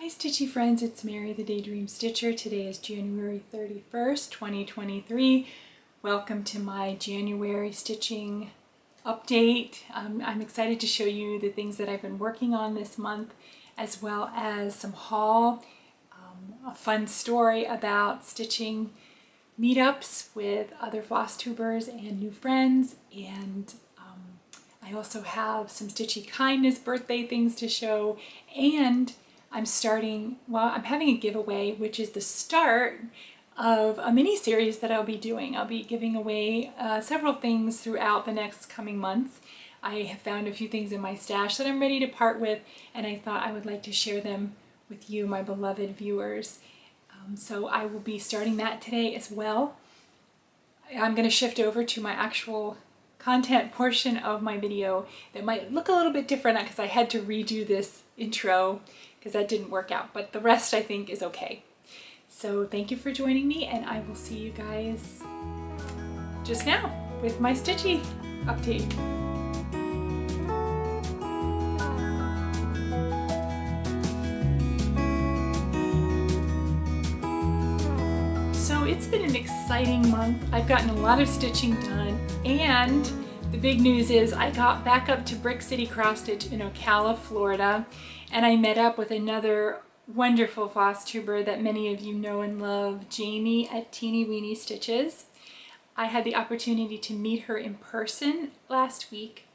Hi Stitchy friends, it's Mary the Daydream Stitcher. Today is January 31st, 2023. Welcome to my January stitching update. I'm excited to show you the things that I've been working on this month, as well as some haul, a fun story about stitching meetups with other Flosstubers and new friends, and I also have some Stitchy Kindness birthday things to show, and I'm having a giveaway, which is the start of a mini series that I'll be doing. I'll be giving away several things throughout the next coming months. I have found a few things in my stash that I'm ready to part with, and I thought I would like to share them with you, my beloved viewers. So I will be starting that today as well. I'm going to shift over to my actual content portion of my video that might look a little bit different because I had to redo this intro because that didn't work out, but the rest I think is okay. So thank you for joining me, and I will see you guys just now with my Stitchy update. So it's been an exciting month. I've gotten a lot of stitching done, and the big news is I got back up to Brick City Cross Stitch in Ocala, Florida, and I met up with another wonderful Flosstuber that many of you know and love, Jamie at Teeny Weeny Stitches. I had the opportunity to meet her in person last week,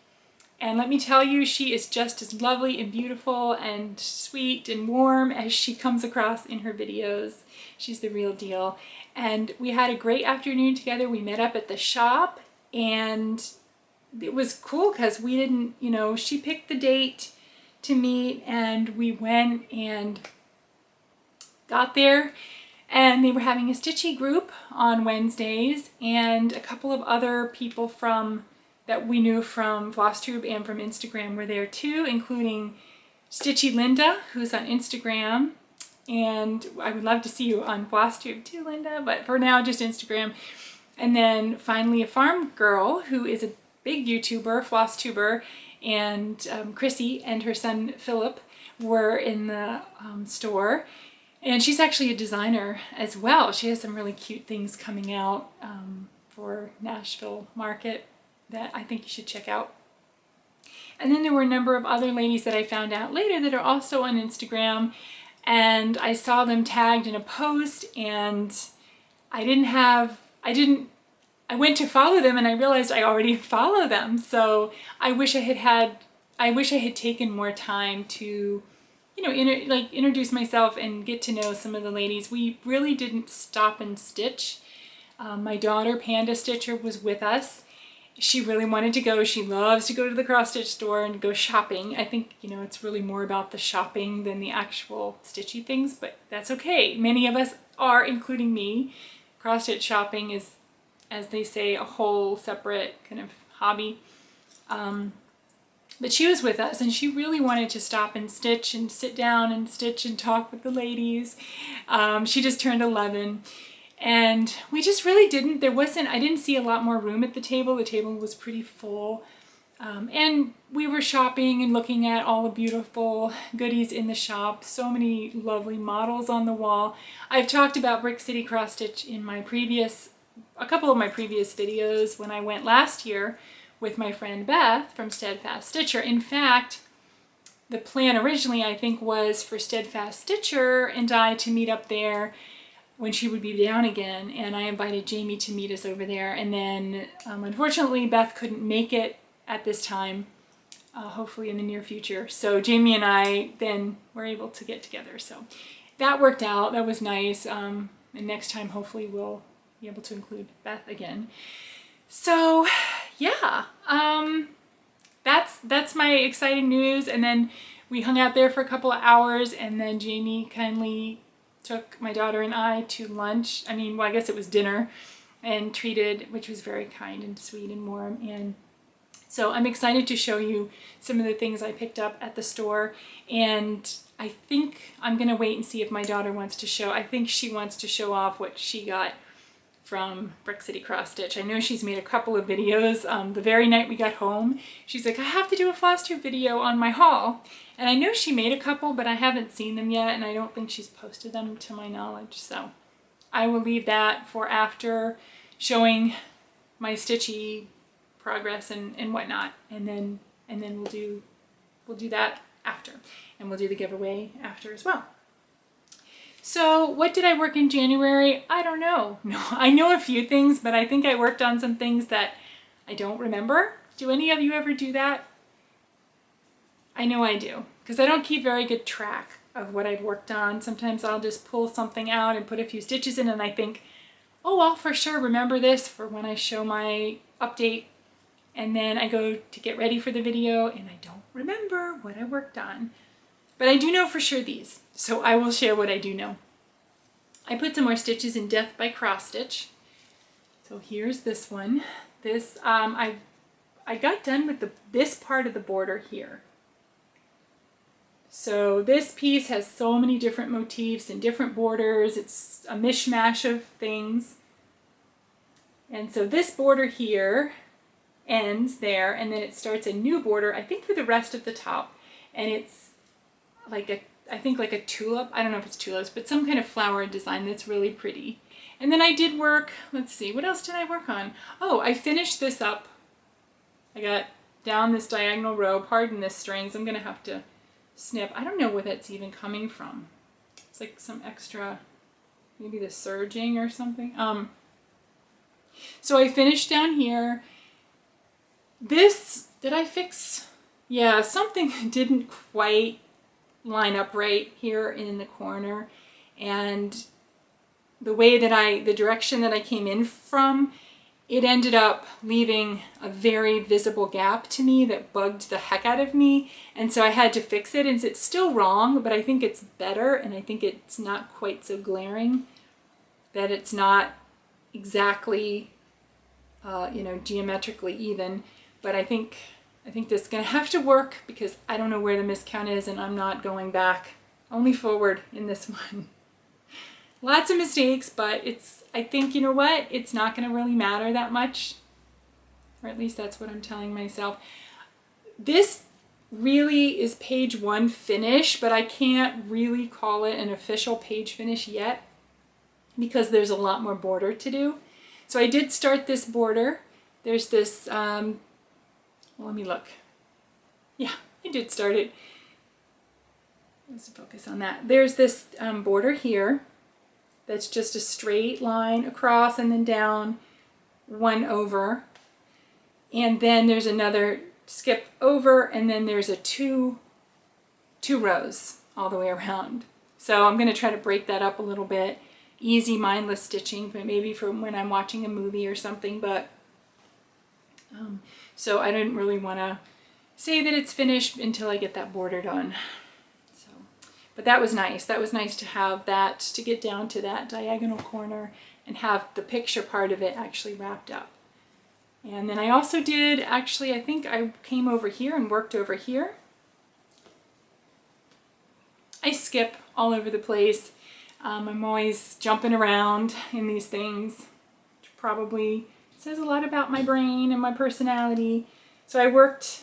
and let me tell you, she is just as lovely and beautiful and sweet and warm as she comes across in her videos. She's the real deal. And we had a great afternoon together. We met up at the shop, and it was cool because we didn't, she picked the date to meet, and we went and got there, and they were having a Stitchy group on Wednesdays, and a couple of other people that we knew from Flosstube and from Instagram were there too, including StitchyLinda, who's on Instagram, and I would love to see you on Flosstube too, Linda, but for now just Instagram. And then finally a farm girl who is a big YouTuber, Flosstuber, and Chrissy and her son Philip were in the store. And she's actually a designer as well. She has some really cute things coming out for Nashville market that I think you should check out. And then there were a number of other ladies that I found out later that are also on Instagram, and I saw them tagged in a post, and I went to follow them and I realized I already follow them. So I wish I had taken more time to, introduce myself and get to know some of the ladies. We really didn't stop and stitch. My daughter, Panda Stitcher, was with us. She really wanted to go. She loves to go to the cross stitch store and go shopping. I think, it's really more about the shopping than the actual stitchy things, but that's okay. Many of us are, including me. Cross stitch shopping is, as they say, a whole separate kind of hobby. But she was with us, and she really wanted to stop and stitch and sit down and stitch and talk with the ladies. She just turned 11. And we just really didn't, I didn't see a lot more room at the table. The table was pretty full. And we were shopping and looking at all the beautiful goodies in the shop. So many lovely models on the wall. I've talked about Brick City Cross Stitch in a couple of my previous videos when I went last year with my friend Beth from Steadfast Stitcher. In fact, the plan originally, I think, was for Steadfast Stitcher and I to meet up there when she would be down again, and I invited Jamie to meet us over there. And then unfortunately Beth couldn't make it at this time, hopefully in the near future. So Jamie and I then were able to get together. So that worked out. That was nice. And next time hopefully we'll be able to include Beth again. So yeah, that's my exciting news. And then we hung out there for a couple of hours, and then Jamie kindly took my daughter and I to lunch. I guess it was dinner, and treated, which was very kind and sweet and warm. And so I'm excited to show you some of the things I picked up at the store. And I think I'm gonna wait and see if my daughter wants to show. I think she wants to show off what she got from Brick City Cross Stitch. I know she's made a couple of videos. The very night we got home, she's like, I have to do a Flosstube video on my haul. And I know she made a couple, but I haven't seen them yet, and I don't think she's posted them to my knowledge. So I will leave that for after showing my Stitchy progress and whatnot. And then we'll do that after. And we'll do the giveaway after as well. So what did I work in January? I don't know. No, I know a few things, but I think I worked on some things that I don't remember. Do any of you ever do that? I know I do, because I don't keep very good track of what I've worked on. Sometimes I'll just pull something out and put a few stitches in and I think, oh, I'll for sure remember this for when I show my update. And then I go to get ready for the video and I don't remember what I worked on. But I do know for sure these, so I will share what I do know. I put some more stitches in Death by Cross Stitch. So here's this one. This I got done with this part of the border here. So this piece has so many different motifs and different borders. It's a mishmash of things. And so this border here ends there, and then it starts a new border, I think, for the rest of the top. And it's like I think like a tulip. I don't know if it's tulips, but some kind of flower design that's really pretty. And then I did work, let's see, what else did I work on? Oh, I finished this up. I got down this diagonal row. Pardon this strings. I'm going to have to snip. I don't know where that's even coming from. It's like some extra, maybe the serging or something. So I finished down here. This, did I fix? Yeah, something didn't quite line up right here in the corner, and the way that the direction that I came in from, it ended up leaving a very visible gap to me that bugged the heck out of me, and so I had to fix it. And it's still wrong, but I think it's better, and I think it's not quite so glaring, that it's not exactly you know, geometrically even. But I think this is going to have to work, because I don't know where the miscount is, and I'm not going back, only forward in this one. Lots of mistakes, but I think, you know what, it's not going to really matter that much, or at least that's what I'm telling myself. This really is page 1 finish, but I can't really call it an official page finish yet, because there's a lot more border to do. So I did start this border. There's this, well, let me look. Yeah, I did start it. Let's focus on that. There's this border here that's just a straight line across and then down, 1 over. And then there's another skip over, and then there's a two rows all the way around. So I'm going to try to break that up a little bit. Easy, mindless stitching, but maybe for when I'm watching a movie or something. But so I didn't really want to say that it's finished until I get that border done. So, but that was nice. That was nice to have that, to get down to that diagonal corner and have the picture part of it actually wrapped up. And then I also did, actually, I think I came over here and worked over here. I skip all over the place. I'm always jumping around in these things, which probably says a lot about my brain and my personality. So I worked,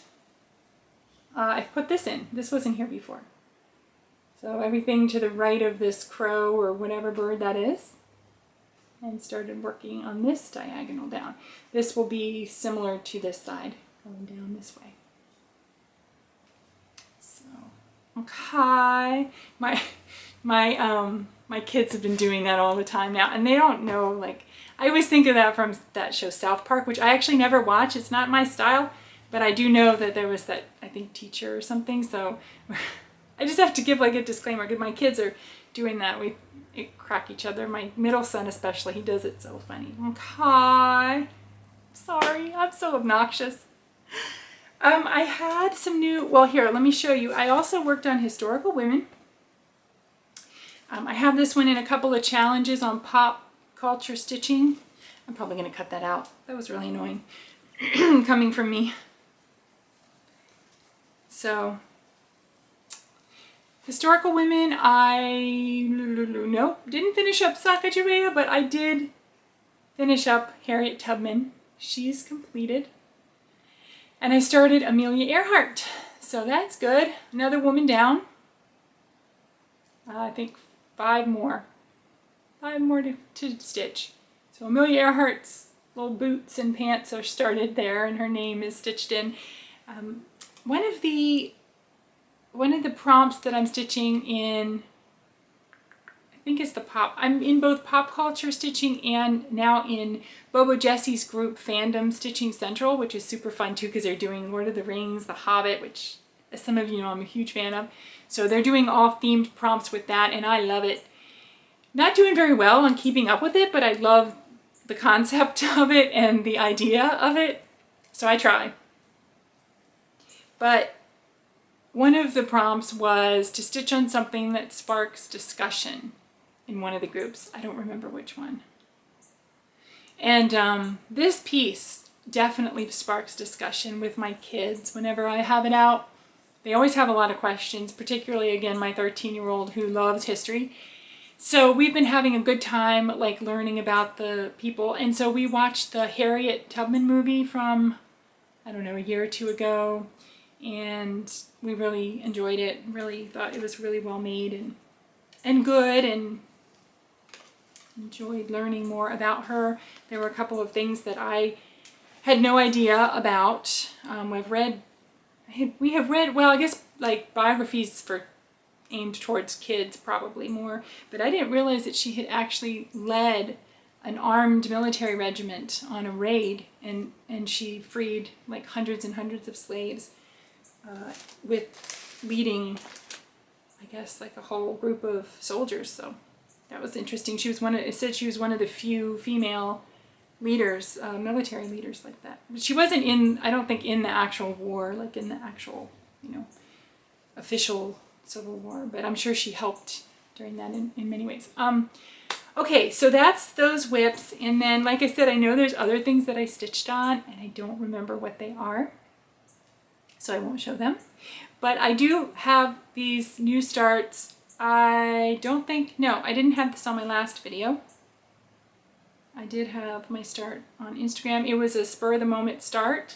I put this in. This wasn't here before. So everything to the right of this crow or whatever bird that is, and started working on this diagonal down. This will be similar to this side, going down this way. So, okay. My kids have been doing that all the time now, and they don't know, like, I always think of that from that show South Park, which I actually never watch. It's not my style, but I do know that there was that, I think, teacher or something, so I just have to give like a disclaimer, because my kids are doing that. We crack each other. My middle son especially, he does it so funny. Okay. Sorry, I'm so obnoxious. I had some new, well, here, let me show you. I also worked on historical women. I have this one in a couple of challenges on pop culture stitching. I'm probably going to cut that out. That was really annoying coming from me. So, historical women, nope, didn't finish up Sacagawea, but I did finish up Harriet Tubman. She's completed. And I started Amelia Earhart. So that's good. Another woman down. I think 5 more. 5 more to stitch. So Amelia Earhart's little boots and pants are started there, and her name is stitched in. One of the prompts that I'm stitching in, I think it's the pop. I'm in both pop culture stitching and now in Bobo Jessie's group Fandom Stitching Central, which is super fun too because they're doing Lord of the Rings, The Hobbit, which as some of you know I'm a huge fan of. So they're doing all themed prompts with that, and I love it. Not doing very well on keeping up with it, but I love the concept of it and the idea of it, so I try. But one of the prompts was to stitch on something that sparks discussion in one of the groups. I don't remember which one. And this piece definitely sparks discussion with my kids whenever I have it out. They always have a lot of questions, particularly, again, my 13-year-old who loves history. So we've been having a good time, like, learning about the people. And so we watched the Harriet Tubman movie from, I don't know, a year or 2 ago. And we really enjoyed it. Really thought it was really well made and good, and enjoyed learning more about her. There were a couple of things that I had no idea about. We have read, well, I guess like biographies for aimed towards kids probably more, but I didn't realize that she had actually led an armed military regiment on a raid, and she freed like hundreds and hundreds of slaves with leading, I guess, like a whole group of soldiers. So that was interesting. She was it said she was one of the few female leaders, military leaders like that. But she wasn't in, I don't think, in the actual war, like in the actual, you know, official Civil War, but I'm sure she helped during that in many ways. Okay, so that's those whips, and then, like I said, I know there's other things that I stitched on, and I don't remember what they are, so I won't show them. But I do have these new starts. I didn't have this on my last video. I did have my start on Instagram. It was a spur-of-the-moment start.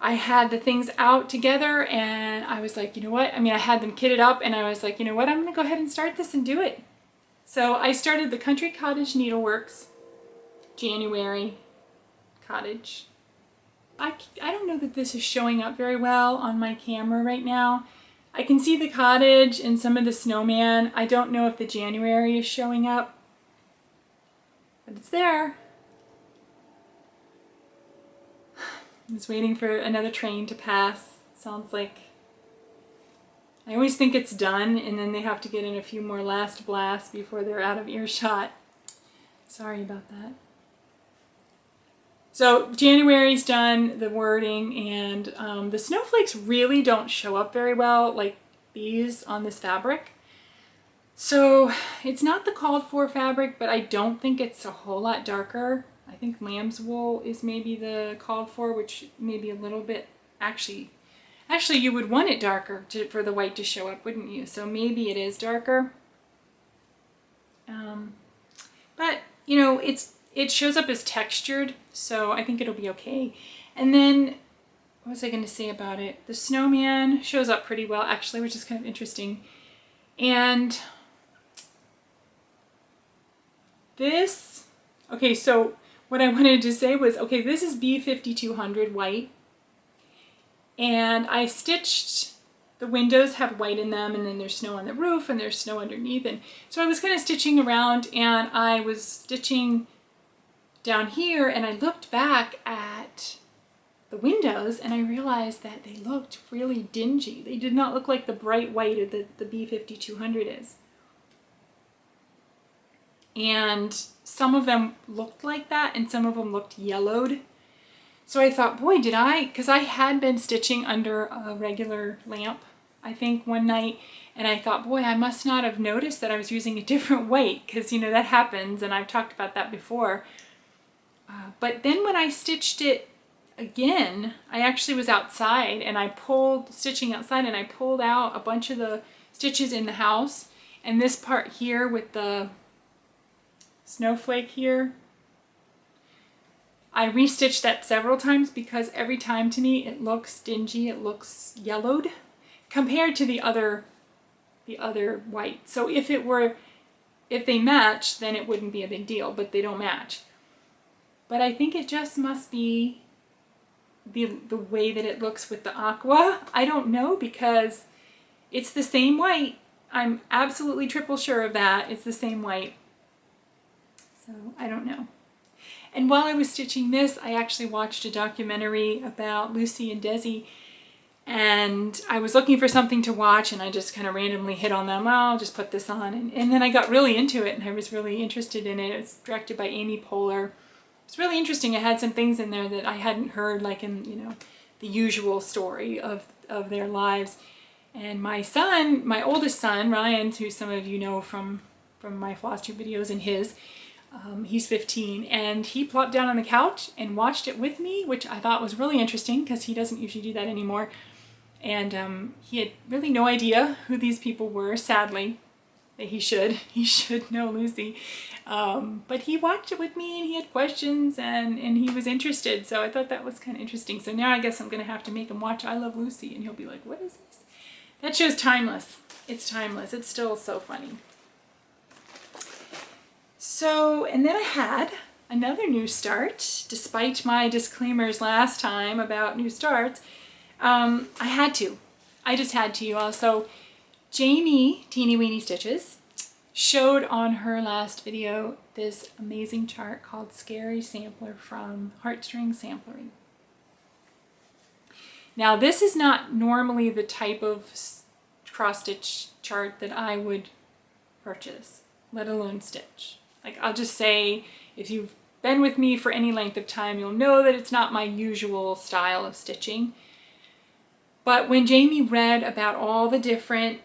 I had the things out together, and I was like, you know what? I mean, I had them kitted up, and I was like, you know what? I'm going to go ahead and start this and do it. So I started the Country Cottage Needleworks, January Cottage. I don't know that this is showing up very well on my camera right now. I can see the cottage and some of the snowman. I don't know if the January is showing up, but it's there. I was waiting for another train to pass. Sounds like, I always think it's done, and then they have to get in a few more last blasts before they're out of earshot. Sorry about that. So January's done, the wording, and the snowflakes really don't show up very well like these on this fabric. So it's not the called for fabric, but I don't think it's a whole lot darker. I think lamb's wool is maybe the called for, which may be a little bit, actually you would want it darker for the white to show up, wouldn't you? So maybe it is darker. But, you know, it shows up as textured, so I think it'll be okay. And then, what was I going to say about it? The snowman shows up pretty well, actually, which is kind of interesting. And this, okay, so what I wanted to say was, okay, this is B5200 white, and I stitched, the windows have white in them, and then there's snow on the roof, and there's snow underneath, and so I was kind of stitching around, and I was stitching down here, and I looked back at the windows, and I realized that they looked really dingy. They did not look like the bright white that the B5200 is. And some of them looked like that, and some of them looked yellowed. So I thought, boy, because I had been stitching under a regular lamp, I think, one night, and I thought, boy, I must not have noticed that I was using a different weight, because, you know, that happens, and I've talked about that before. But then when I stitched it again, I actually was outside, and stitching outside, and I pulled out a bunch of the stitches in the house, and this part here with the snowflake here, I restitched that several times because every time to me it looks dingy, it looks yellowed compared to the other white. So if they match, then it wouldn't be a big deal, but they don't match. But I think it just must be the way that it looks with the aqua. I don't know, because it's the same white. I'm absolutely triple sure of that. It's the same white. So I don't know. And while I was stitching this, I actually watched a documentary about Lucy and Desi, and I was looking for something to watch, and I just kind of randomly hit on them. Oh, I'll just put this on. And then I got really into it, and I was really interested in it. It's directed by Amy Poehler. It's really interesting. It had some things in there that I hadn't heard, like in, you know, the usual story of their lives. And my son, my oldest son, Ryan, who some of you know from my Flosstube videos and his, he's 15, and he plopped down on the couch and watched it with me, which I thought was really interesting because he doesn't usually do that anymore. And he had really no idea who these people were, sadly. He should know Lucy. But he watched it with me, and he had questions, and he was interested. So I thought that was kind of interesting. So now I guess I'm going to have to make him watch I Love Lucy, and he'll be like, what is this? That show's timeless. It's timeless. It's still so funny. So, and then I had another new start, despite my disclaimers last time about new starts. I just had to, y'all. So Jamie, Teeny Weeny Stitches, showed on her last video this amazing chart called Scary Sampler from Heartstring Samplery. Now, this is not normally the type of cross-stitch chart that I would purchase, let alone stitch. Like, I'll just say, if you've been with me for any length of time, you'll know that it's not my usual style of stitching. But when Jamie read about all the different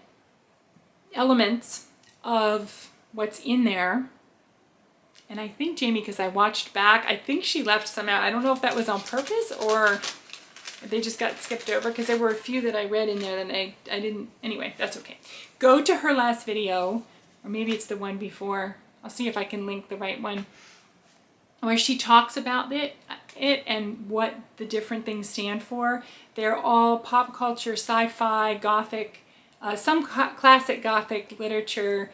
elements of what's in there, and I think Jamie, because I watched back, I think she left some out. I don't know if that was on purpose or if they just got skipped over, because there were a few that I read in there that I didn't. Anyway, that's okay. Go to her last video, or maybe it's the one before. I'll see if I can link the right one, where she talks about it and what the different things stand for. They're all pop culture, sci-fi, gothic, some classic gothic literature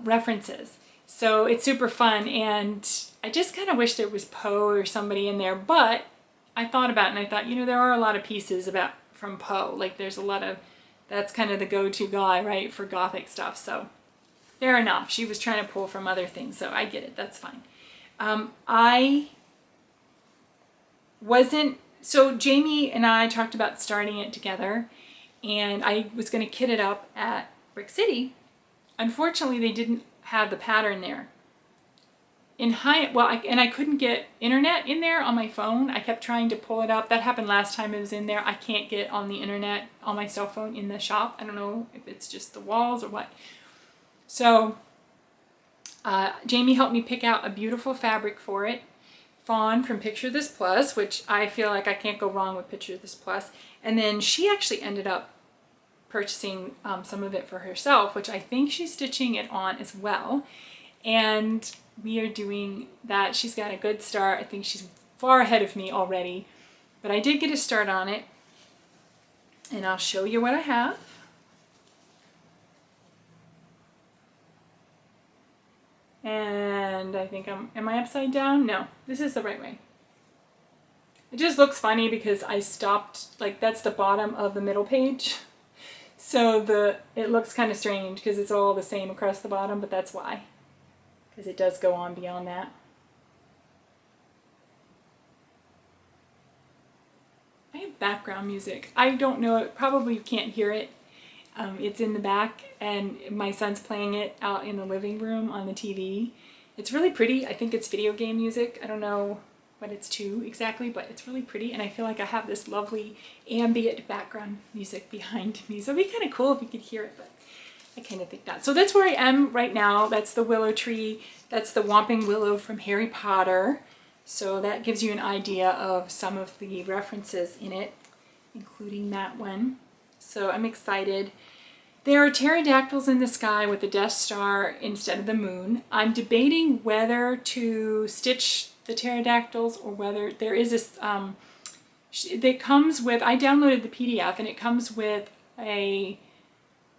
references. So it's super fun, and I just kind of wish there was Poe or somebody in there, but I thought about it and I thought, you know, there are a lot of pieces from Poe. Like, there's a lot of, that's kind of the go-to guy, right, for gothic stuff. So fair enough. She was trying to pull from other things, so I get it. That's fine. So Jamie and I talked about starting it together, and I was going to kit it up at Brick City. Unfortunately, they didn't have the pattern there. And I couldn't get internet in there on my phone. I kept trying to pull it up. That happened last time it was in there. I can't get on the internet on my cell phone in the shop. I don't know if it's just the walls or what. So Jamie helped me pick out a beautiful fabric for it. Fawn from Picture This Plus, which I feel like I can't go wrong with Picture This Plus. And then she actually ended up purchasing some of it for herself, which I think she's stitching it on as well. And we are doing that. She's got a good start. I think she's far ahead of me already, but I did get a start on it, and I'll show you what I have. And I think am I upside down? No, this is the right way. It just looks funny because I stopped, like, that's the bottom of the middle page. So it looks kind of strange because it's all the same across the bottom, but that's why. Because it does go on beyond that. I have background music. I don't know, probably you can't hear it. It's in the back, and my son's playing it out in the living room on the TV. It's really pretty. I think it's video game music. I don't know what it's to exactly, but it's really pretty, and I feel like I have this lovely ambient background music behind me. So it'd be kind of cool if you could hear it, but I kind of think that. So that's where I am right now. That's the willow tree. That's the Whomping Willow from Harry Potter. So that gives you an idea of some of the references in it, including that one. So I'm excited. There are pterodactyls in the sky with the Death Star instead of the moon. I'm debating whether to stitch the pterodactyls or whether there is this, that comes with, I downloaded the PDF and it comes with a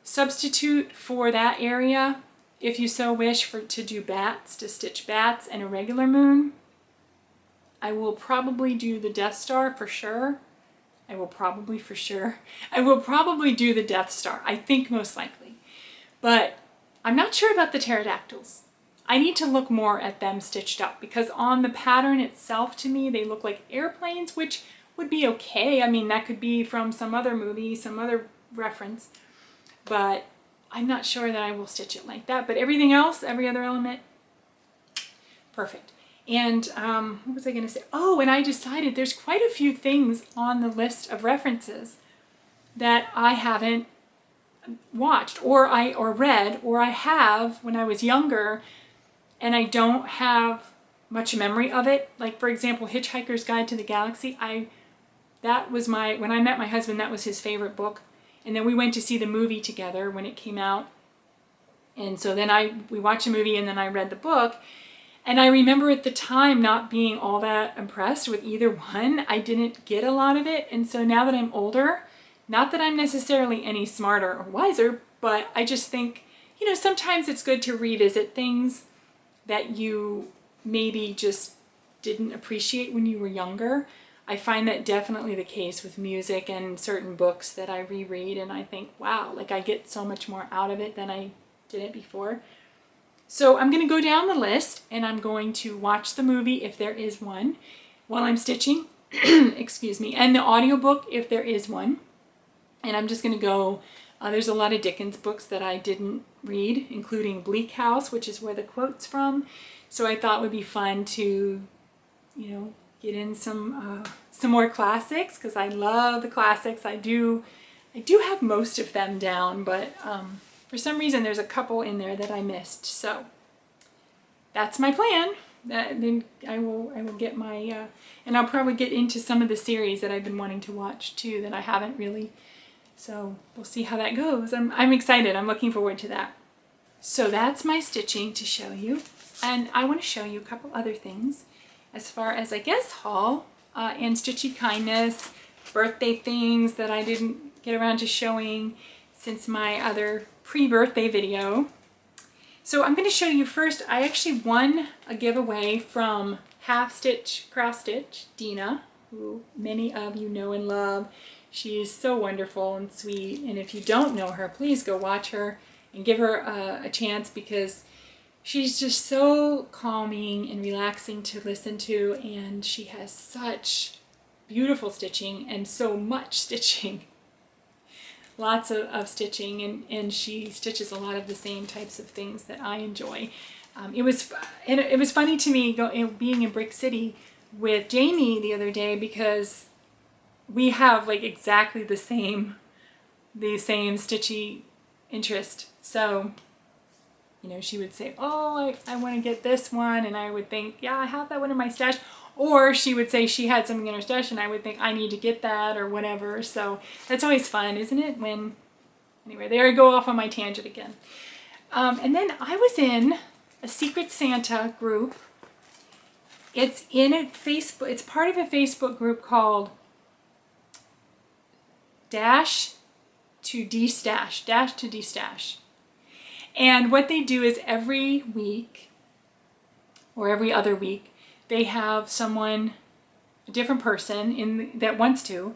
substitute for that area if you so wish to do bats, to stitch bats and a regular moon. I will probably do the Death Star for sure. I will probably do the Death Star, I think most likely. But I'm not sure about the pterodactyls. I need to look more at them stitched up because on the pattern itself, to me, they look like airplanes, which would be okay. I mean, that could be from some other movie, some other reference, but I'm not sure that I will stitch it like that. But everything else, every other element, perfect. And what was I going to say? Oh, and I decided there's quite a few things on the list of references that I haven't watched or read, or I have when I was younger, and I don't have much memory of it. Like, for example, Hitchhiker's Guide to the Galaxy. That was when I met my husband, that was his favorite book. And then we went to see the movie together when it came out. And so then we watched the movie and then I read the book. And I remember at the time not being all that impressed with either one. I didn't get a lot of it. And so now that I'm older, not that I'm necessarily any smarter or wiser, but I just think, sometimes it's good to revisit things that you maybe just didn't appreciate when you were younger. I find that definitely the case with music and certain books that I reread, and I think, wow, like I get so much more out of it than I did before. So I'm going to go down the list and I'm going to watch the movie if there is one while I'm stitching, excuse me, and the audiobook if there is one. And I'm just going to go, there's a lot of Dickens books that I didn't read, including Bleak House, which is where the quote's from. So I thought it would be fun to, get in some more classics because I love the classics. I do have most of them down, but for some reason there's a couple in there that I missed. So that's my plan. Then I will get my and I'll probably get into some of the series that I've been wanting to watch too that I haven't really. So we'll see how that goes. I'm excited. I'm looking forward to that. So that's my stitching to show you, and I want to show you a couple other things as far as, I guess, haul and Stitchy kindness, birthday things that I didn't get around to showing since my other pre-birthday video. So I'm going to show you first, I actually won a giveaway from Half Stitch Cross Stitch, Dina, who many of you know and love. She is so wonderful and sweet, and if you don't know her, please go watch her and give her a chance because she's just so calming and relaxing to listen to, and she has such beautiful stitching and so much stitching. Lots of stitching, and she stitches a lot of the same types of things that I enjoy. It was funny to me being in Brick City with Jamie the other day because we have like exactly the same stitchy interest. So, she would say, oh, I want to get this one, and I would think, yeah, I have that one in my stash. Or she would say she had something in her stash and I would think I need to get that or whatever. So that's always fun, isn't it? Anyway, there I go off on my tangent again. And then I was in a Secret Santa group. It's part of a Facebook group called Dash to Destash. And what they do is every week or every other week, they have someone, a different person that wants to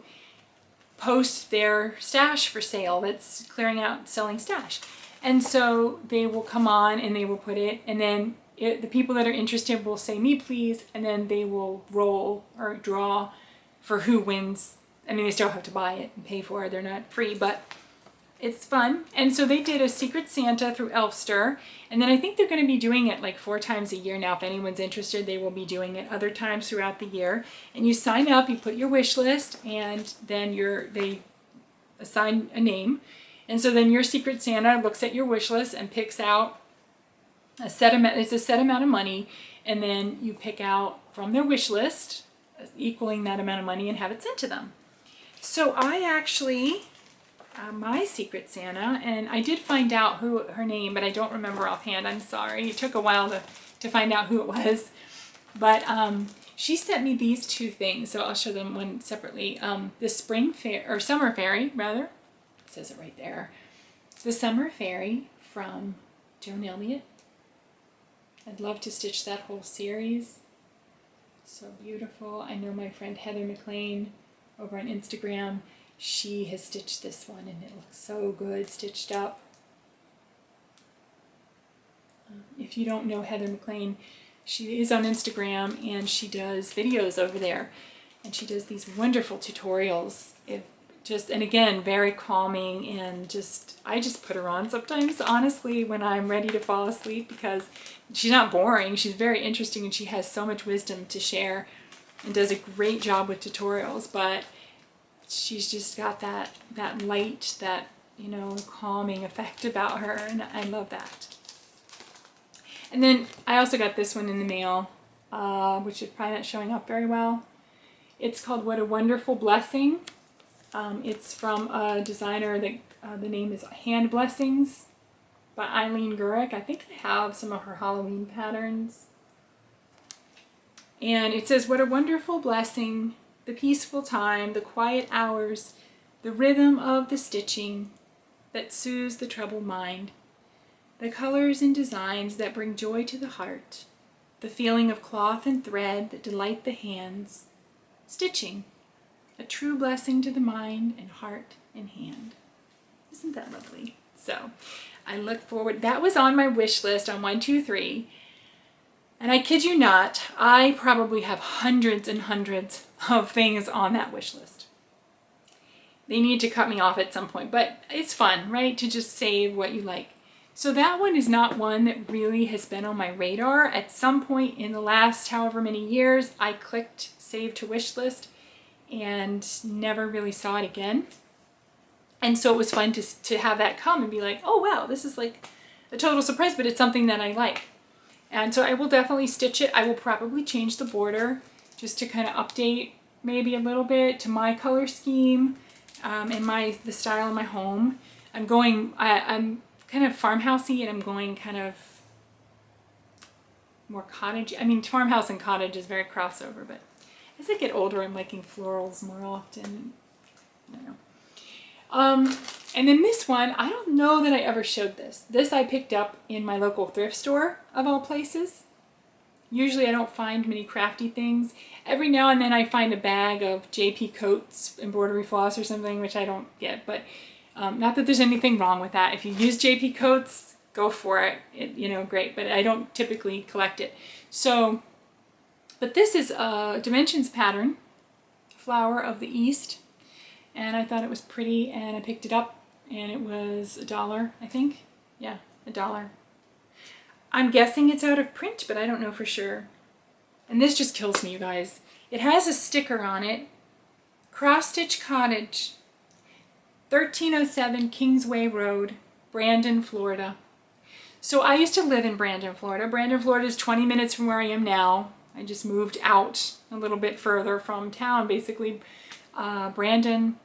post their stash for sale that's clearing out selling stash. And so they will come on and they will put it, and then the people that are interested will say, me please, and then they will roll or draw for who wins. I mean, they still have to buy it and pay for it. They're not free, but it's fun. And so they did a Secret Santa through Elfster, and then I think they're going to be doing it like 4 times a year now. If anyone's interested, they will be doing it other times throughout the year. And you sign up, you put your wish list, and then they assign a name. And so then your Secret Santa looks at your wish list and picks out a set amount of money, and then you pick out from their wish list equaling that amount of money and have it sent to them. So I actually My Secret Santa, and I did find out her name, but I don't remember offhand. I'm sorry. It took a while to find out who it was. But she sent me these two things, so I'll show them one separately. The Spring Fair, or Summer Fairy, rather. It says it right there. The Summer Fairy from Joan Elliott. I'd love to stitch that whole series. So beautiful. I know my friend HeatherMcClean over on Instagram, she has stitched this one and it looks so good stitched up. If you don't know HeatherMcClean, she is on Instagram and she does videos over there. And she does these wonderful tutorials. And again, very calming, and I just put her on sometimes, honestly, when I'm ready to fall asleep, because she's not boring. She's very interesting and she has so much wisdom to share and does a great job with tutorials, but she's just got that light, that, you know, calming effect about her, and I love that. And then I also got this one in the mail, which is probably not showing up very well. It's called What a Wonderful Blessing. It's from a designer that the name is Hand Blessings by Eileen Gurick. I think I have some of her Halloween patterns. And it says, what a wonderful blessing, the peaceful time, the quiet hours, the rhythm of the stitching that soothes the troubled mind, the colors and designs that bring joy to the heart, the feeling of cloth and thread that delight the hands, stitching, a true blessing to the mind and heart and hand. Isn't that lovely? So I look forward. That was on my wish list on 123. And I kid you not, I probably have hundreds and hundreds of things on that wish list. They need to cut me off at some point, but it's fun, right? To just save what you like. So that one is not one that really has been on my radar. At some point in the last however many years, I clicked save to wish list and never really saw it again. And so it was fun to have that come and be like, oh wow, this is like a total surprise, but it's something that I like. And so I will definitely stitch it. I will probably change the border just to kind of update maybe a little bit to my color scheme and the style of my home. I'm kind of farmhousey, and I'm going kind of more cottage. I mean, farmhouse and cottage is very crossover, but as I get older, I'm liking florals more often. I don't know. And then this one, I don't know that I ever showed this. This I picked up in my local thrift store, of all places. Usually I don't find many crafty things. Every now and then I find a bag of JP Coats embroidery floss or something, which I don't get. But not that there's anything wrong with that. If you use JP Coats, go for it. You know, great. But I don't typically collect it. So, but this is a Dimensions pattern, Flower of the East. And I thought it was pretty, and I picked it up, and it was $1, I think. Yeah, $1. I'm guessing it's out of print, but I don't know for sure. And this just kills me, you guys. It has a sticker on it. Cross Stitch Cottage, 1307 Kingsway Road, Brandon, Florida. So I used to live in Brandon, Florida. Brandon, Florida is 20 minutes from where I am now. I just moved out a little bit further from town, basically. Brandon,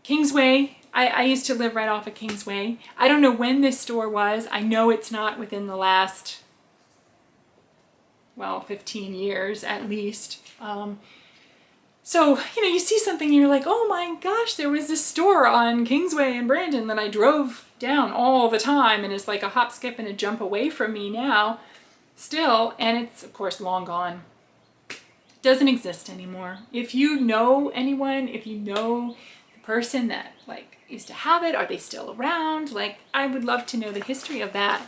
Kingsway. I used to live right off of Kingsway. I don't know when this store was. I know it's not within the last, well, 15 years at least. So, you know, you see something and you're like, oh my gosh, there was this store on Kingsway in Brandon that I drove down all the time, and it's like a hop, skip, and a jump away from me now still, and it's of course long gone. Doesn't exist anymore. If you know anyone, if you know the person that like used to have it, are they still around? Like, I would love to know the history of that.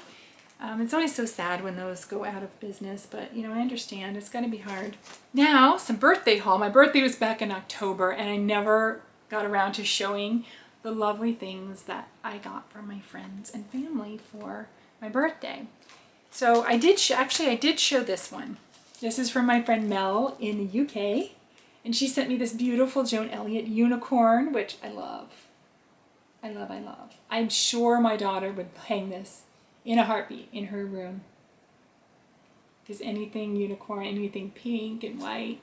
It's always so sad when those go out of business, but you know, I understand. It's gotta be hard. Now, some birthday haul. My birthday was back in October, and I never got around to showing the lovely things that I got from my friends and family for my birthday. So I did show this one. This is from my friend Mel in the UK, and she sent me this beautiful Joan Elliott unicorn, which I love. I love, I love. I'm sure my daughter would hang this in a heartbeat in her room. Because anything unicorn, anything pink and white.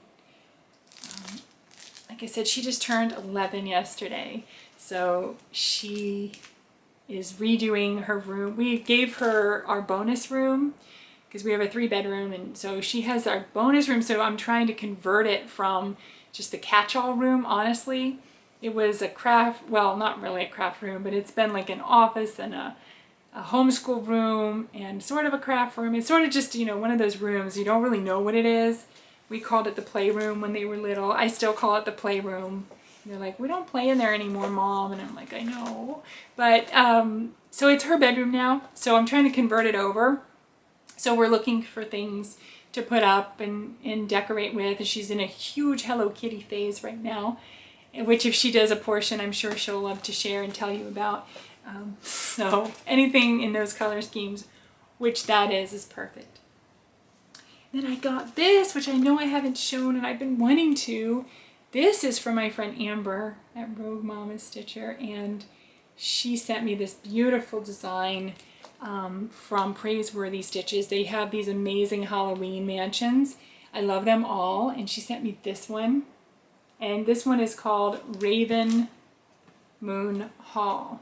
like I said, she just turned 11 yesterday. So she is redoing her room. We gave her our bonus room because we have a 3-bedroom, and so she has our bonus room. So I'm trying to convert it from just the catch-all room, honestly. It was a craft, well, not really a craft room, but it's been like an office and a homeschool room and sort of a craft room. It's sort of just, you know, one of those rooms, you don't really know what it is. We called it the playroom when they were little. I still call it the playroom. They're like, we don't play in there anymore, Mom. And I'm like, I know. But, so it's her bedroom now. So I'm trying to convert it over. So we're looking for things to put up and decorate with. She's in a huge Hello Kitty phase right now, which if she does a portion, I'm sure she'll love to share and tell you about. So anything in those color schemes, which that is perfect. Then I got this, which I know I haven't shown and I've been wanting to. This is from my friend Amber at Rogue Mama Stitcher, and she sent me this beautiful design from Praiseworthy Stitches. They have these amazing Halloween mansions. I love them all, and she sent me this one. And this one is called Raven Moon Hall.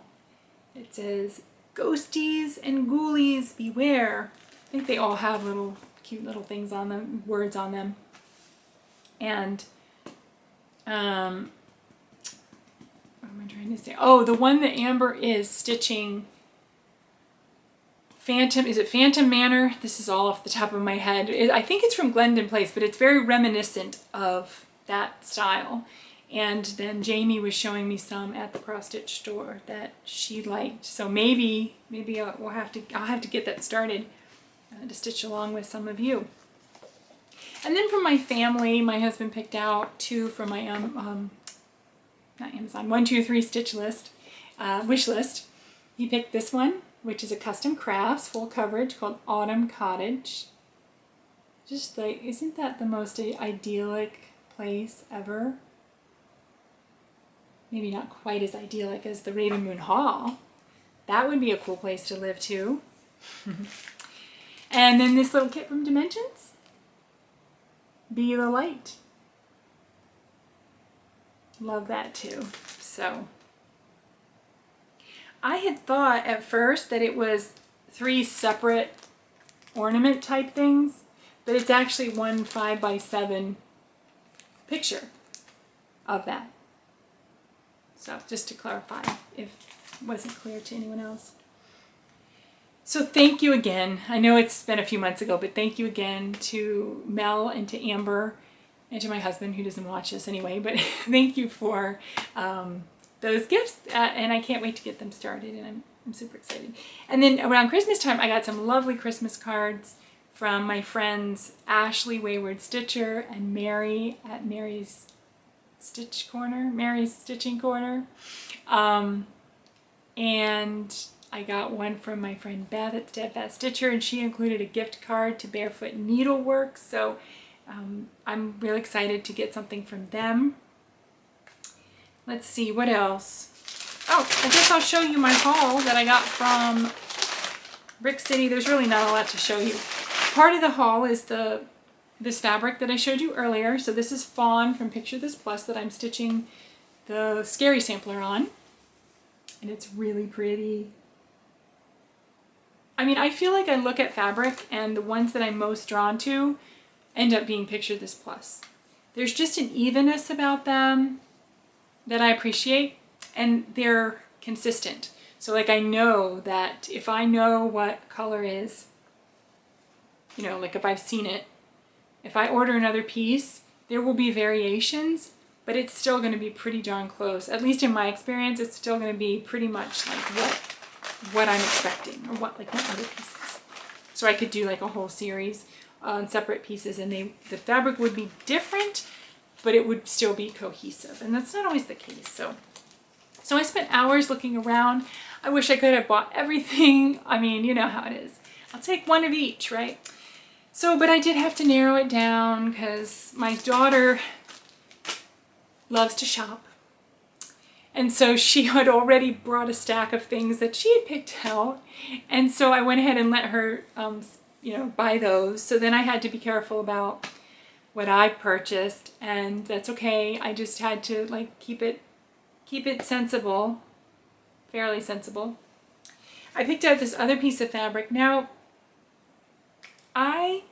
It says, "Ghosties and ghoulies beware." I think they all have little cute little things on them, words on them. And what am I trying to say? Oh, the one that Amber is stitching, Phantom, is it Phantom Manor? This is all off the top of my head. I think it's from Glendon Place, but it's very reminiscent of that style. And then Jamie was showing me some at the cross stitch store that she liked. So maybe I'll have to get that started to stitch along with some of you. And then from my family, my husband picked out 2 from my not Amazon, 1, 2, 3 stitch list, wish list. He picked this one, which is a custom crafts full coverage called Autumn Cottage. Just like, isn't that the most idyllic place ever? Maybe not quite as idyllic as the Raven Moon Hall. That would be a cool place to live too. And then this little kit from Dimensions. Be the Light. Love that too. So I had thought at first that it was 3 separate ornament type things, but it's actually one 5x7 picture of that. So just to clarify if it wasn't clear to anyone else. So thank you again. I know it's been a few months ago, but thank you again to Mel and to Amber and to my husband, who doesn't watch this anyway, but thank you for those gifts, and I can't wait to get them started, and I'm super excited. And then around Christmas time, I got some lovely Christmas cards from my friends Ashley Wayward Stitcher and Mary at Mary's Stitch Corner, Mary's Stitching Corner. And I got one from my friend Beth at Steadfast Stitcher, and she included a gift card to Barefoot Needleworks. So I'm really excited to get something from them. Let's see, what else? Oh, I guess I'll show you my haul that I got from Brick City. There's really not a lot to show you. Part of the haul is this fabric that I showed you earlier. So this is Fawn from Picture This Plus that I'm stitching the Scary Sampler on. And it's really pretty. I mean, I feel like I look at fabric and the ones that I'm most drawn to end up being Picture This Plus. There's just an evenness about them that I appreciate, and they're consistent. So like I know that if I know what color is, you know, like if I've seen it, if I order another piece, there will be variations, but it's still going to be pretty darn close. At least in my experience, it's still going to be pretty much like what I'm expecting, or what like my other pieces. So I could do like a whole series on separate pieces, and the fabric would be different, but it would still be cohesive, and that's not always the case. So I spent hours looking around. I wish I could have bought everything. I mean, you know how it is. I'll take one of each, right? So, but I did have to narrow it down because my daughter loves to shop. And so she had already brought a stack of things that she had picked out. And so I went ahead and let her, you know, buy those. So then I had to be careful about what I purchased, and that's okay. I just had to like keep it sensible, fairly sensible. I picked out this other piece of fabric. Now, I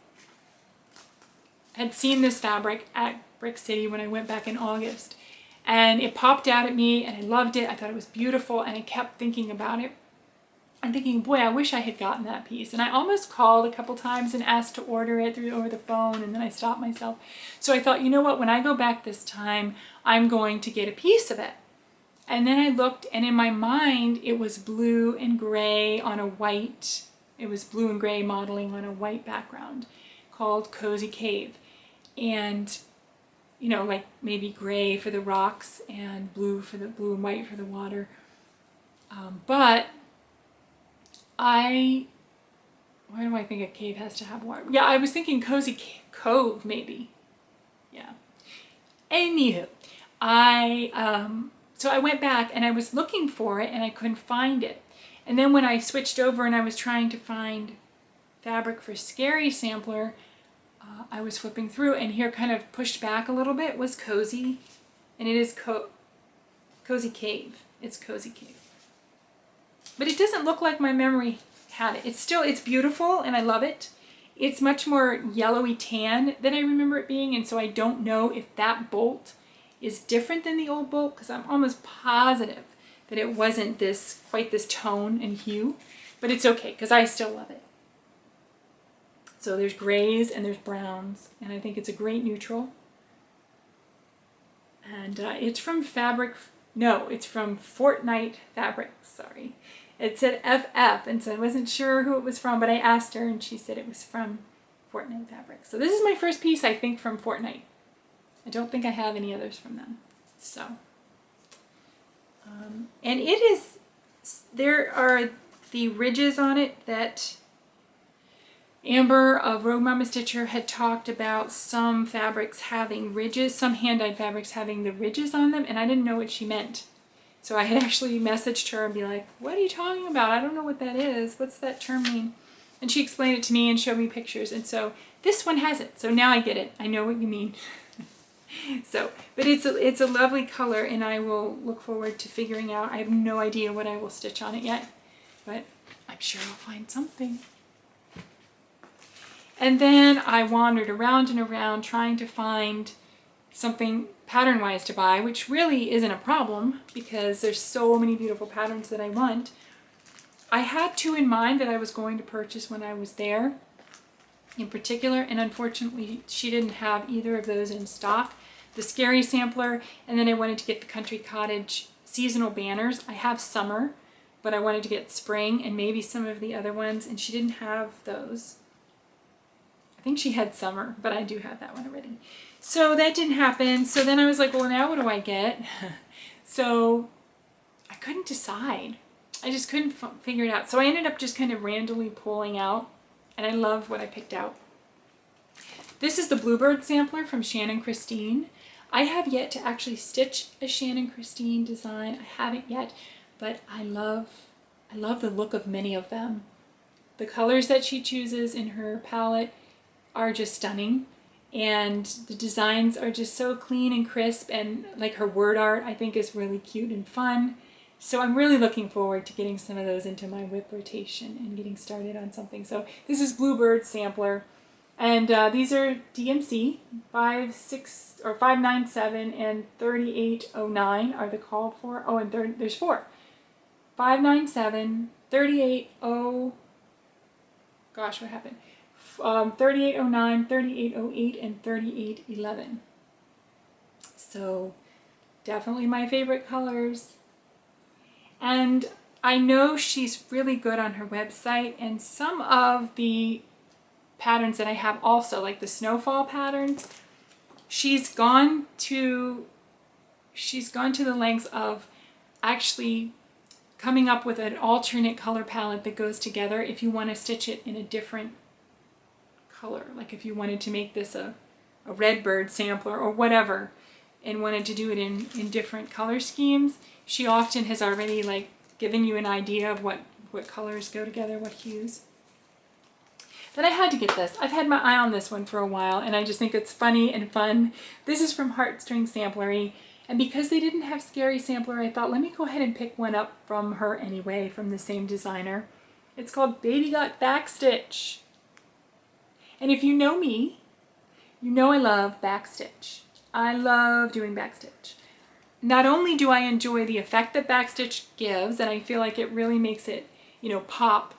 had seen this fabric at Brick City when I went back in August, and it popped out at me and I loved it. I thought it was beautiful, and I kept thinking about it. I'm thinking, boy, I wish I had gotten that piece. And I almost called a couple times and asked to order it over the phone, and then I stopped myself. So I thought, you know what, when I go back this time, I'm going to get a piece of it. And then I looked, and in my mind, it was blue and gray on a white, it was blue and gray modeling on a white background called Cozy Cave. And, you know, like maybe gray for the rocks and blue and white for the water. But why do I think a cave has to have water? Yeah, I was thinking Cozy Cove, maybe. Yeah. Anywho, so I went back and I was looking for it and I couldn't find it. And then when I switched over and I was trying to find fabric for Scary Sampler, I was flipping through, and here kind of pushed back a little bit was Cozy, and it is Cozy Cave. It's Cozy Cave. But it doesn't look like my memory had it. It's beautiful and I love it. It's much more yellowy tan than I remember it being, and so I don't know if that bolt is different than the old bolt, because I'm almost positive that it wasn't quite this tone and hue, but it's okay because I still love it. So there's grays and there's browns, and I think it's a great neutral. And it's from it's from Fortnite Fabrics, sorry. It said FF, and so I wasn't sure who it was from, but I asked her and she said it was from Fortnite Fabrics. So this is my first piece, I think, from Fortnite. I don't think I have any others from them. So, and there are the ridges on it that Amber of Rogue Mama Stitcher had talked about, some fabrics having ridges, some hand-dyed fabrics having the ridges on them, and I didn't know what she meant. So I had actually messaged her and be like, what are you talking about? I don't know what that is. What's that term mean? And she explained it to me and showed me pictures, and so this one has it. So now I get it. I know what you mean. So, but it's a lovely color, and I will look forward to figuring out. I have no idea what I will stitch on it yet, but I'm sure I'll find something. And then I wandered around and around trying to find something pattern-wise to buy, which really isn't a problem because there's so many beautiful patterns that I want. I had two in mind that I was going to purchase when I was there in particular, and unfortunately she didn't have either of those in stock. The Scary Sampler, and then I wanted to get the Country Cottage seasonal banners. I have summer, but I wanted to get spring and maybe some of the other ones, and she didn't have those. I think she had summer, but I do have that one already. So that didn't happen. So then I was like, well, now what do I get? So I couldn't decide. I just couldn't figure it out. So I ended up just kind of randomly pulling out, and I love what I picked out. This is the Bluebird sampler from Shannon Christine. I have yet to actually stitch a Shannon Christine design. I haven't yet, but I love the look of many of them. The colors that she chooses in her palette are just stunning, and the designs are just so clean and crisp, and like her word art I think is really cute and fun. So I'm really looking forward to getting some of those into my whip rotation and getting started on something. So this is Bluebird sampler, and these are DMC 597 and 3809 are the called for. Oh, and there's four. 597, 380. Gosh, what happened? 3809, 3808, and 3811. So definitely my favorite colors. And I know she's really good on her website, and some of the patterns that I have also, like the snowfall patterns, she's gone to the lengths of actually coming up with an alternate color palette that goes together if you want to stitch it in a different color. Like if you wanted to make this a Redbird sampler or whatever and wanted to do it in different color schemes, she often has already like given you an idea of what colors go together, what hues. that I had to get this. I've had my eye on this one for a while, and I just think it's funny and fun. This is from Heartstring Samplery, and because they didn't have Scary Sampler, I thought, let me go ahead and pick one up from her anyway, from the same designer. It's called Baby Got Backstitch. And if you know me, you know I love backstitch. I love doing backstitch. Not only do I enjoy the effect that backstitch gives, and I feel like it really makes it, you know, pop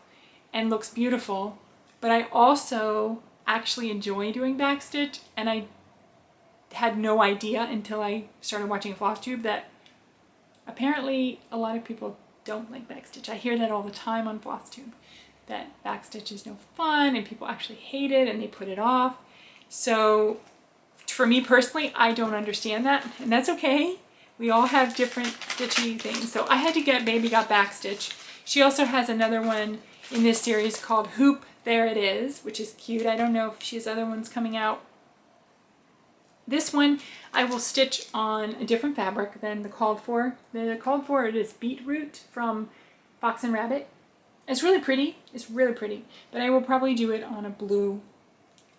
and looks beautiful, but I also actually enjoy doing backstitch, and I had no idea until I started watching Flosstube that apparently a lot of people don't like backstitch. I hear that all the time on Flosstube, that backstitch is no fun and people actually hate it and they put it off. So for me personally, I don't understand that, and that's okay. We all have different stitchy things. So I had to get Baby Got Backstitch. She also has another one in this series called Hoop There It Is, which is cute. I don't know if she has other ones coming out. This one I will stitch on a different fabric than the called for. The called for it is Beetroot from Fox and Rabbit. It's really pretty. It's really pretty. But I will probably do it on a blue,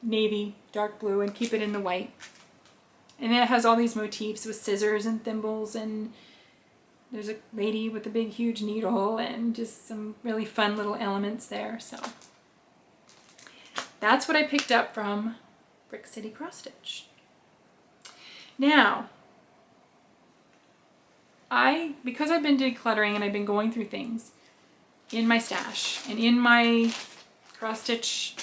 navy, dark blue, and keep it in the white. And it has all these motifs with scissors and thimbles, and there's a lady with a big huge needle and just some really fun little elements there. So that's what I picked up from Brick City Cross Stitch. Now, because I've been decluttering and I've been going through things in my stash and in my cross stitch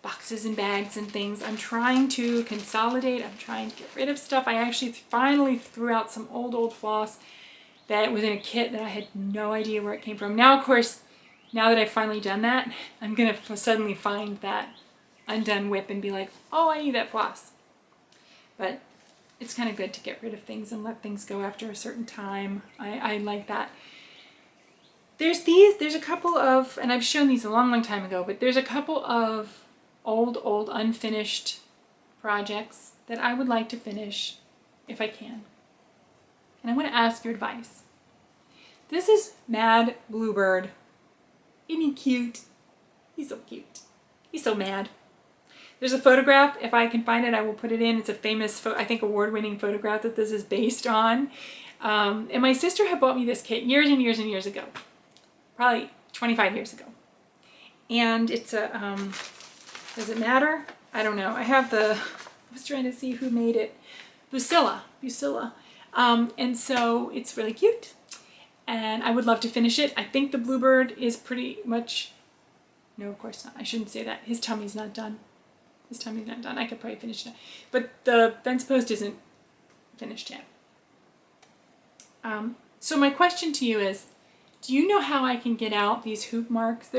boxes and bags and things, I'm trying to consolidate. I'm trying to get rid of stuff. I actually finally threw out some old floss that was in a kit that I had no idea where it came from. Now, of course, now that I've finally done that, I'm going to suddenly find that undone whip and be like, oh, I need that floss. But it's kind of good to get rid of things and let things go after a certain time. I like that. There's a couple of, and I've shown these a long time ago, but there's a couple of old unfinished projects that I would like to finish if I can. And I want to ask your advice. This is Mad Bluebird. Isn't he cute? He's so cute. He's so mad. There's a photograph. If I can find it, I will put it in. It's a famous, I think, award-winning photograph that this is based on. And my sister had bought me this kit years and years and years ago. Probably 25 years ago. And it's a, does it matter? I don't know. I was trying to see who made it. Busilla. And so it's really cute. And I would love to finish it. I think the Bluebird is pretty much, no, of course not. I shouldn't say that. His tummy's not done. I could probably finish that. But the fence post isn't finished yet. So my question to you is, do you know how I can get out these hoop marks?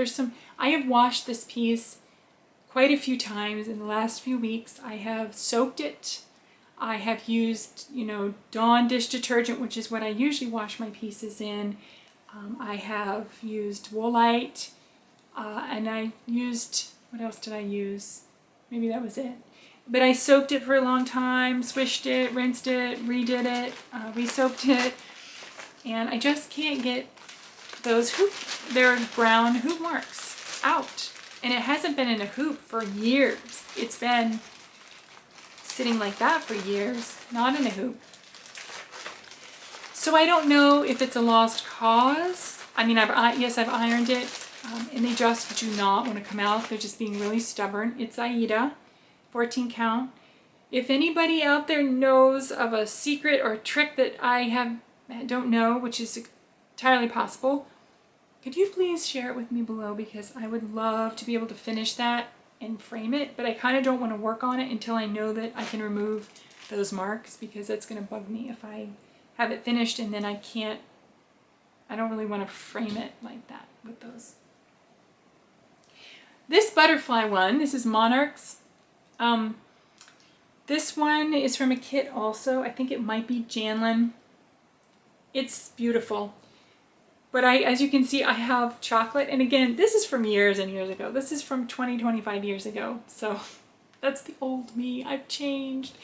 I have washed this piece quite a few times in the last few weeks. I have soaked it. I have used, Dawn dish detergent, which is what I usually wash my pieces in. I have used Woolite, and I used, what else did I use? Maybe that was it. But I soaked it for a long time, swished it, rinsed it, redid it, re-soaked it, and I just can't get those they're brown hoop marks out. And it hasn't been in a hoop for years. It's been sitting like that for years, not in a hoop. So I don't know if it's a lost cause. I mean, yes, I've ironed it, and they just do not want to come out. They're just being really stubborn. It's Aida, 14 count. If anybody out there knows of a secret or a trick that I don't know, which is entirely possible, could you please share it with me below, because I would love to be able to finish that and frame it, but I kind of don't want to work on it until I know that I can remove those marks, because that's going to bug me if I have it finished and then I don't really want to frame it like that with those. This butterfly one, this is Monarchs. This one is from a kit also. I think it might be Janlin. It's beautiful. But as you can see, I have chocolate. And again, this is from years and years ago. This is from 25 years ago. So that's the old me. I've changed.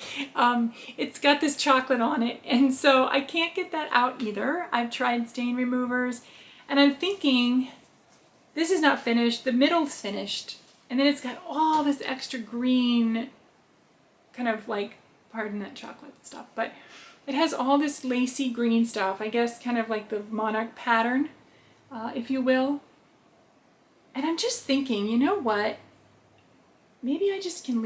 It's got this chocolate on it. And so I can't get that out either. I've tried stain removers. And I'm thinking, this is not finished. The middle's finished. And then it's got all this extra green, kind of like, pardon that chocolate stuff, but it has all this lacy green stuff, I guess kind of like the monarch pattern, if you will. And I'm just thinking, you know what? Maybe I just can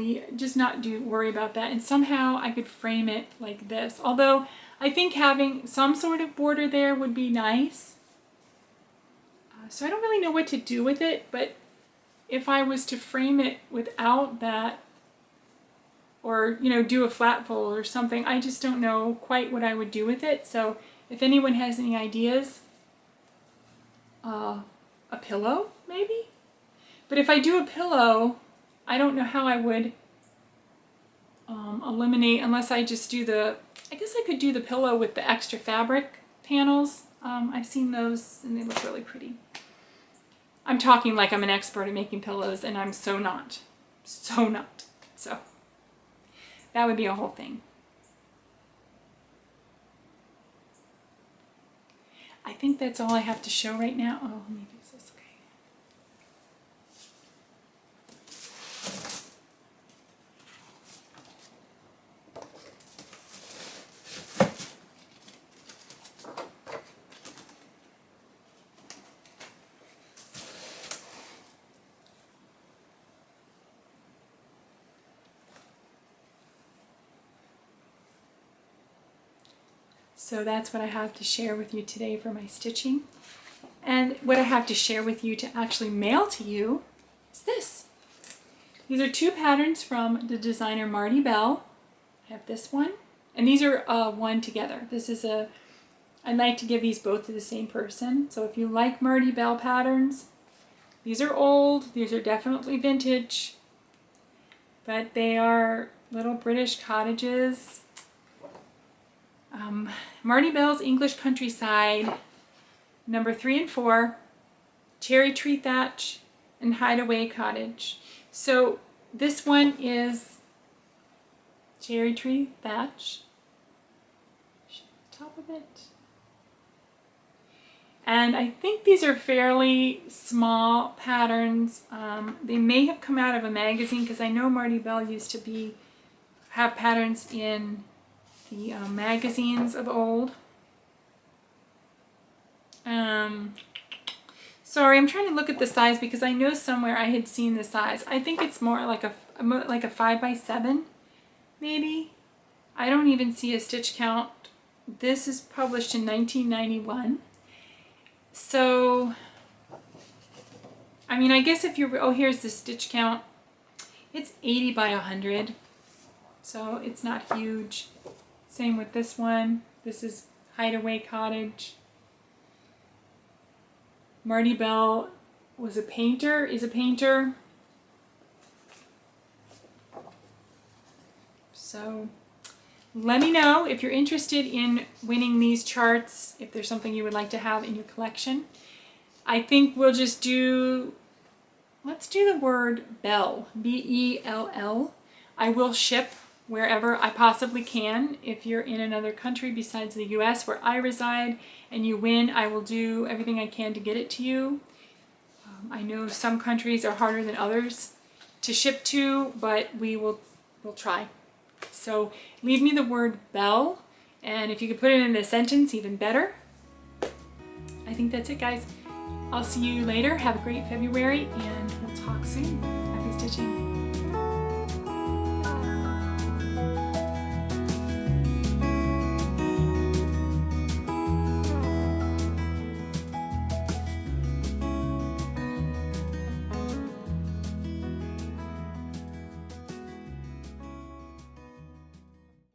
not worry about that, and somehow I could frame it like this. Although I think having some sort of border there would be nice. So I don't really know what to do with it, but if I was to frame it without that, or do a flat fold or something, I just don't know quite what I would do with it. So if anyone has any ideas, a pillow maybe? But if I do a pillow, I don't know how I would eliminate, unless I just do I guess I could do the pillow with the extra fabric panels. I've seen those and they look really pretty. I'm talking like I'm an expert at making pillows, and I'm so not. So not. So that would be a whole thing. I think that's all I have to show right now. Oh, let me fix this. Okay. So that's what I have to share with you today for my stitching. And what I have to share with you to actually mail to you is this. These are 2 patterns from the designer Marty Bell. I have this one, and these are one together. This is I like to give these both to the same person. So if you like Marty Bell patterns, these are old, these are definitely vintage, but they are little British cottages. Marty Bell's English Countryside, number 3 and 4, Cherry Tree Thatch, and Hideaway Cottage. So this one is Cherry Tree Thatch, top of it. And I think these are fairly small patterns. They may have come out of a magazine, because I know Marty Bell used to have patterns in the magazines of old. Sorry, I'm trying to look at the size because I know somewhere I had seen the size. I think it's more like a 5x7, maybe. I don't even see a stitch count. This is published in 1991. So, I mean, I guess if you're, here's the stitch count. It's 80 by 100, so it's not huge. Same with this one. This is Hideaway Cottage. Marty Bell is a painter. So let me know if you're interested in winning these charts, if there's something you would like to have in your collection. I think we'll just let's do the word Bell, B-E-L-L. I will ship wherever I possibly can. If you're in another country besides the US where I reside and you win, I will do everything I can to get it to you. I know some countries are harder than others to ship to, but we'll try. So leave me the word Bell, and if you could put it in a sentence, even better. I think that's it, guys. I'll see you later. Have a great February, and we'll talk soon. Happy stitching.